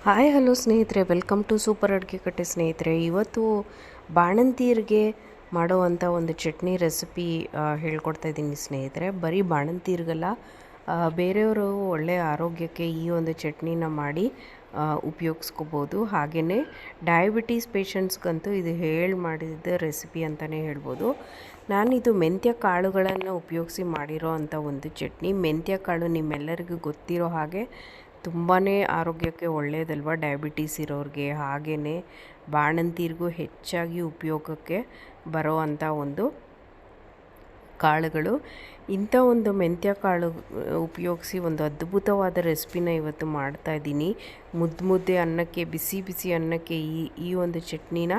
Hi hello ಸ್ನೇಹಿತರೆ, welcome to super ಅಡುಗೆ ಕಟ್ಟೆ. ಸ್ನೇಹಿತರೆ, ಇವತ್ತು ಬಾಣಂತಿಯರಿಗೆ ಮಾಡೋವಂಥ ಒಂದು ಚಟ್ನಿ ರೆಸಿಪಿ ಹೇಳ್ಕೊಡ್ತಾ ಇದ್ದೀನಿ ಸ್ನೇಹಿತರೆ. ಬರೀ ಬಾಣಂತಿಯರಿಗಲ್ಲ, ಬೇರೆಯವರು ಒಳ್ಳೆಯ ಆರೋಗ್ಯಕ್ಕೆ ಈ ಒಂದು ಚಟ್ನಿನ ಮಾಡಿ ಉಪಯೋಗಿಸ್ಕೋಬೋದು. ಹಾಗೆಯೇ ಡಯಾಬಿಟೀಸ್ ಪೇಷಂಟ್ಸ್ಗಂತೂ ಇದು ಮಾಡಿದ ರೆಸಿಪಿ ಅಂತಲೇ ಹೇಳ್ಬೋದು. ನಾನಿದು ಮೆಂತ್ಯ ಕಾಳುಗಳನ್ನು ಉಪಯೋಗಿಸಿ ಮಾಡಿರೋ ಅಂಥ ಒಂದು ಚಟ್ನಿ. ಮೆಂತ್ಯ ಕಾಳು ನಿಮ್ಮೆಲ್ಲರಿಗೂ ಗೊತ್ತಿರೋ ಹಾಗೆ ತುಂಬಾ ಆರೋಗ್ಯಕ್ಕೆ ಒಳ್ಳೆಯದಲ್ವ, ಡಯಾಬಿಟೀಸ್ ಇರೋರಿಗೆ. ಹಾಗೆಯೇ ಬಾಣಂತಿರಿಗೂ ಹೆಚ್ಚಾಗಿ ಉಪಯೋಗಕ್ಕೆ ಬರೋ ಅಂಥ ಒಂದು ಕಾಳುಗಳು. ಇಂಥ ಒಂದು ಮೆಂತ್ಯ ಕಾಳು ಉಪಯೋಗಿಸಿ ಒಂದು ಅದ್ಭುತವಾದ ರೆಸಿಪಿನ ಇವತ್ತು ಮಾಡ್ತಾಯಿದ್ದೀನಿ. ಮುದ್ದೆ ಅನ್ನಕ್ಕೆ, ಬಿಸಿ ಬಿಸಿ ಅನ್ನಕ್ಕೆ ಈ ಒಂದು ಚಟ್ನಿನ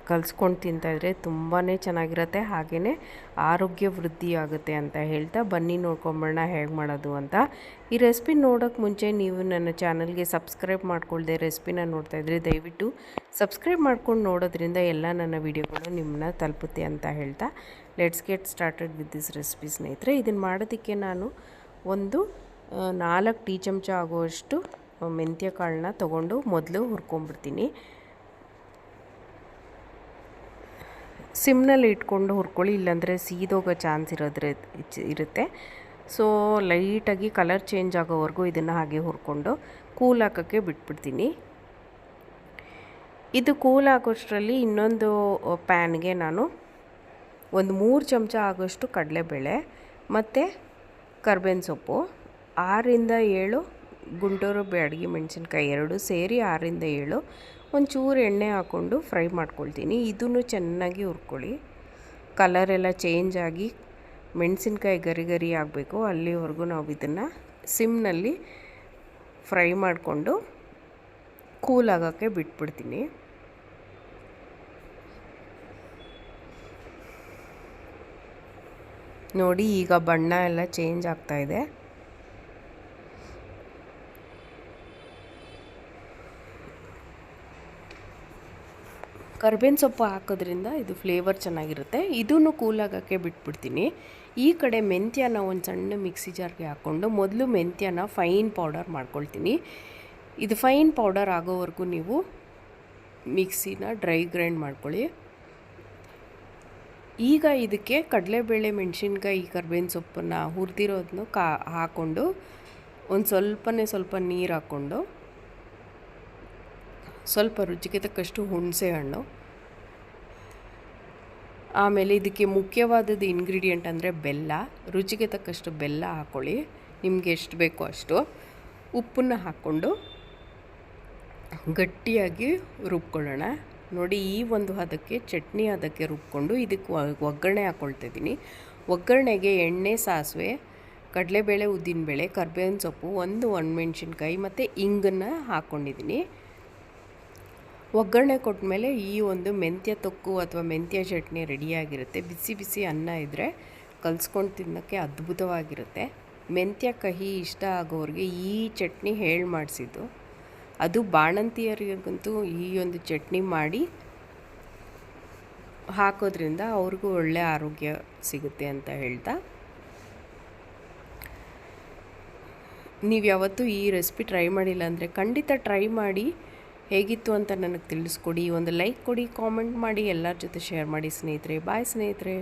ಕಲಿಸ್ಕೊಂಡು ತಿಂತಾಯಿದ್ರೆ ತುಂಬಾ ಚೆನ್ನಾಗಿರುತ್ತೆ. ಹಾಗೆಯೇ ಆರೋಗ್ಯ ವೃದ್ಧಿ ಆಗುತ್ತೆ ಅಂತ ಹೇಳ್ತಾ ಬನ್ನಿ ನೋಡ್ಕೊಂಬರೋಣ ಹೇಗೆ ಮಾಡೋದು ಅಂತ. ಈ ರೆಸಿಪಿ ನೋಡೋಕ್ಕೆ ಮುಂಚೆ ನೀವು ನನ್ನ ಚಾನಲ್ಗೆ ಸಬ್ಸ್ಕ್ರೈಬ್ ಮಾಡ್ಕೊಳ್ದೆ ರೆಸಿಪಿನ ನೋಡ್ತಾಯಿದ್ರೆ ದಯವಿಟ್ಟು ಸಬ್ಸ್ಕ್ರೈಬ್ ಮಾಡ್ಕೊಂಡು ನೋಡೋದ್ರಿಂದ ಎಲ್ಲ ನನ್ನ ವೀಡಿಯೋಗಳು ನಿಮ್ಮನ್ನ ತಲುಪುತ್ತೆ ಅಂತ ಹೇಳ್ತಾ let's get started with this recipe. ಸ್ನೇಹಿತರೆ, ಇದನ್ನು ಮಾಡೋದಕ್ಕೆ ನಾನು ಒಂದು 4 ಟೀ ಚಮಚ ಆಗುವಷ್ಟು ಮೆಂತ್ಯ ಕಾಳನ್ನ ತೊಗೊಂಡು ಮೊದಲು ಹುರ್ಕೊಂಡ್ಬಿಡ್ತೀನಿ. ಸಿಮ್ನಲ್ಲಿ ಇಟ್ಕೊಂಡು ಹುರ್ಕೊಳ್ಳಿ, ಇಲ್ಲಾಂದರೆ ಸೀದೋಗೋ ಚಾನ್ಸ್ ಇರುತ್ತೆ. ಸೊ ಲೈಟಾಗಿ ಕಲರ್ ಚೇಂಜ್ ಆಗೋವರೆಗೂ ಇದನ್ನು ಹಾಗೆ ಹುರ್ಕೊಂಡು ಕೂಲ್ ಹಾಕೋಕ್ಕೆ ಬಿಟ್ಬಿಡ್ತೀನಿ. ಇದು ಕೂಲ್ ಆಗೋಷ್ಟರಲ್ಲಿ ಇನ್ನೊಂದು ಪ್ಯಾನ್ಗೆ ನಾನು ಒಂದು 3 ಚಮಚ ಆಗೋಷ್ಟು ಕಡಲೆಬೇಳೆ ಮತ್ತು ಕರ್ಬೇವಿನ ಸೊಪ್ಪು, 6ರಿಂದ 7 ಗುಂಟೂರು ಬ್ಯಾಡಗಿ ಮೆಣಸಿನ್ಕಾಯಿ 2 ಸೇರಿ 6ರಿಂದ 7 ಒಂಚೂರು ಎಣ್ಣೆ ಹಾಕ್ಕೊಂಡು ಫ್ರೈ ಮಾಡ್ಕೊಳ್ತೀನಿ. ಇದನ್ನು ಚೆನ್ನಾಗಿ ಹುರ್ಕೊಳ್ಳಿ. ಕಲರೆಲ್ಲ ಚೇಂಜ್ ಆಗಿ ಮೆಣಸಿನ್ಕಾಯಿ ಗರಿ ಗರಿ ಆಗಬೇಕು, ಅಲ್ಲಿವರೆಗೂ ನಾವು ಇದನ್ನು ಸಿಮ್ನಲ್ಲಿ ಫ್ರೈ ಮಾಡಿಕೊಂಡು ಕೂಲ್ ಆಗೋಕ್ಕೆ ಬಿಟ್ಬಿಡ್ತೀನಿ. ನೋಡಿ, ಈಗ ಬಣ್ಣ ಎಲ್ಲ ಚೇಂಜ್ ಆಗ್ತಾಯಿದೆ. ಕರ್ಬೇವಿನ ಸೊಪ್ಪು ಹಾಕೋದ್ರಿಂದ ಇದು ಫ್ಲೇವರ್ ಚೆನ್ನಾಗಿರುತ್ತೆ. ಇದನ್ನು ಕೂಲ್ ಆಗೋಕ್ಕೆ ಬಿಟ್ಬಿಡ್ತೀನಿ. ಈ ಕಡೆ ಮೆಂತ್ಯನ ಒಂದು ಸಣ್ಣ ಮಿಕ್ಸಿ ಜಾರ್ಗೆ ಹಾಕ್ಕೊಂಡು ಮೊದಲು ಮೆಂತ್ಯನ ಫೈನ್ ಪೌಡರ್ ಮಾಡ್ಕೊಳ್ತೀನಿ. ಇದು ಫೈನ್ ಪೌಡರ್ ಆಗೋವರೆಗೂ ನೀವು ಮಿಕ್ಸಿನ ಡ್ರೈ ಗ್ರೈಂಡ್ ಮಾಡ್ಕೊಳ್ಳಿ. ಈಗ ಇದಕ್ಕೆ ಕಡಲೆಬೇಳೆ, ಮೆಣಸಿನ್ಕಾಯಿ, ಕರ್ಬೇವಿನ ಸೊಪ್ಪನ್ನು ಹುರಿದಿರೋದನ್ನು ಹಾಕ್ಕೊಂಡು ಒಂದು ಸ್ವಲ್ಪ ನೀರು ಹಾಕ್ಕೊಂಡು ಸ್ವಲ್ಪ ರುಚಿಗೆ ತಕ್ಕಷ್ಟು ಹುಣಸೆ ಹಣ್ಣು, ಆಮೇಲೆ ಇದಕ್ಕೆ ಮುಖ್ಯವಾದದ್ದು ಇಂಗ್ರೀಡಿಯೆಂಟ್ ಅಂದರೆ ಬೆಲ್ಲ. ರುಚಿಗೆ ತಕ್ಕಷ್ಟು ಬೆಲ್ಲ ಹಾಕ್ಕೊಳ್ಳಿ, ನಿಮಗೆ ಎಷ್ಟು ಬೇಕೋ ಅಷ್ಟು. ಉಪ್ಪನ್ನು ಹಾಕ್ಕೊಂಡು ಗಟ್ಟಿಯಾಗಿ ರುಬ್ಕೊಳ್ಳೋಣ. ನೋಡಿ, ಈ ಒಂದು ಹದಕ್ಕೆ ಚಟ್ನಿ ಹದಕ್ಕೆ ರುಬ್ಕೊಂಡು ಇದಕ್ಕೆ ಒಗ್ಗರಣೆ ಹಾಕ್ಕೊಳ್ತಿದ್ದೀನಿ. ಒಗ್ಗರಣೆಗೆ ಎಣ್ಣೆ, ಸಾಸಿವೆ, ಕಡಲೆಬೇಳೆ, ಉದ್ದಿನಬೇಳೆ, ಕರ್ಬೇವಿನ ಸೊಪ್ಪು, ಒಂದು ಒಣಮೆಣ್ಸಿನ್ಕಾಯಿ ಮತ್ತು ಇಂಗನ್ನು ಹಾಕ್ಕೊಂಡಿದ್ದೀನಿ. ಒಗ್ಗರಣೆ ಕೊಟ್ಟಮೇಲೆ ಈ ಒಂದು ಮೆಂತ್ಯ ತೊಕ್ಕು ಅಥವಾ ಮೆಂತ್ಯ ಚಟ್ನಿ ರೆಡಿಯಾಗಿರುತ್ತೆ. ಬಿಸಿ ಬಿಸಿ ಅನ್ನ ಇದ್ದರೆ ಕಲಿಸ್ಕೊಂಡು ತಿನ್ನೋಕ್ಕೆ ಅದ್ಭುತವಾಗಿರುತ್ತೆ. ಮೆಂತ್ಯ ಕಹಿ ಇಷ್ಟ ಆಗೋರಿಗೆ ಈ ಚಟ್ನಿ ಮಾಡಿಸಿದ್ದು. ಅದು ಬಾಣಂತಿಯರಿಗಂತೂ ಈ ಒಂದು ಚಟ್ನಿ ಮಾಡಿ ಹಾಕೋದ್ರಿಂದ ಅವ್ರಿಗೂ ಒಳ್ಳೆಯ ಆರೋಗ್ಯ ಸಿಗುತ್ತೆ ಅಂತ ಹೇಳ್ತಾ, ನೀವು ಯಾವತ್ತೂ ಈ ರೆಸಿಪಿ ಟ್ರೈ ಮಾಡಿಲ್ಲ ಅಂದರೆ ಖಂಡಿತ ಟ್ರೈ ಮಾಡಿ. ಹೇಗಿತ್ತು ಅಂತ ನನಗೆ ತಿಳಿಸ್ಕೊಡಿ. ಒಂದು ಲೈಕ್ ಕೊಡಿ, ಕಾಮೆಂಟ್ ಮಾಡಿ, ಎಲ್ಲರ ಜೊತೆ ಶೇರ್ ಮಾಡಿ ಸ್ನೇಹಿತರೆ. ಬಾಯ್ ಸ್ನೇಹಿತರೆ.